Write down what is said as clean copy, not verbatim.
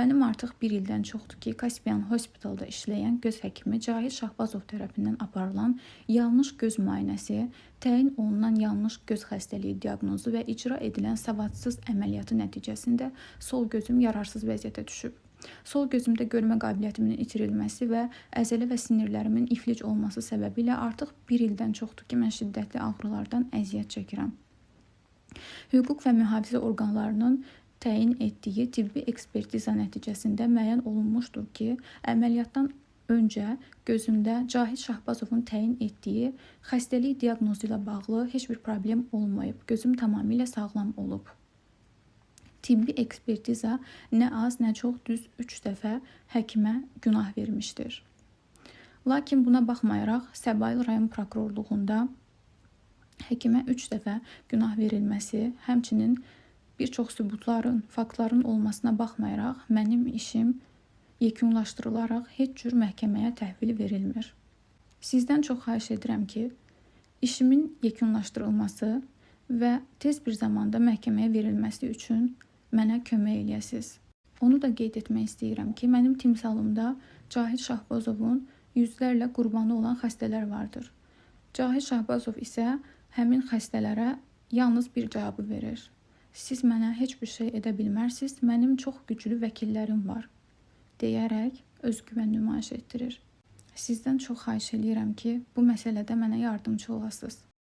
Mənim artıq bir ildən çoxdur ki, Kaspian Hospitalda işləyən göz həkimi Cahit Şahbazov tərəfindən aparılan yanlış göz müayinəsi, təyin olunan yanlış göz xəstəliyi diaqnozu və icra edilən savadsız əməliyyatı nəticəsində sol gözüm yararsız vəziyyətə düşüb. Sol gözümdə görmə qabiliyyətimin itirilməsi və əzələ və sinirlərimin iflic olması səbəbilə artıq bir ildən çoxdur ki, mən şiddətli ağrılardan əziyyət çəkirəm. Hüquq və mühafizə orqanlarının təyin etdiyi tibbi ekspertiza nəticəsində müəyyən olunmuşdur ki, əməliyyatdan öncə gözümdə Cahit Şahbazovun təyin etdiyi xəstəlik diaqnozu ilə bağlı heç bir problem olmayıb. Gözüm tamamilə sağlam olub. Tibbi ekspertiza nə az, nə çox düz 3 dəfə həkimə günah vermişdir. Lakin buna baxmayaraq, Səbail rayon prokurorluğunda həkimə 3 dəfə günah verilməsi, həmçinin bir çox sübutların, faktların olmasına baxmayaraq, mənim işim yekunlaşdırılaraq heç cür məhkəməyə təhvil verilmir. Sizdən çox xahiş edirəm ki, işimin yekunlaşdırılması və tez bir zamanda məhkəməyə verilməsi üçün mənə kömək eləyəsiniz. Onu da qeyd etmək istəyirəm ki, mənim timsalımda Cahit Şahbazovun yüzlərlə qurbanı olan xəstələr vardır. Cahit Şahbazov isə həmin xəstələrə yalnız bir cavabı verir. Siz mənə heç bir şey edə bilmərsiniz, mənim çox güclü vəkillərim var, deyərək özgüvən nümayiş etdirir. Sizdən çox xahiş edirəm ki, bu məsələdə mənə yardımcı olasınız.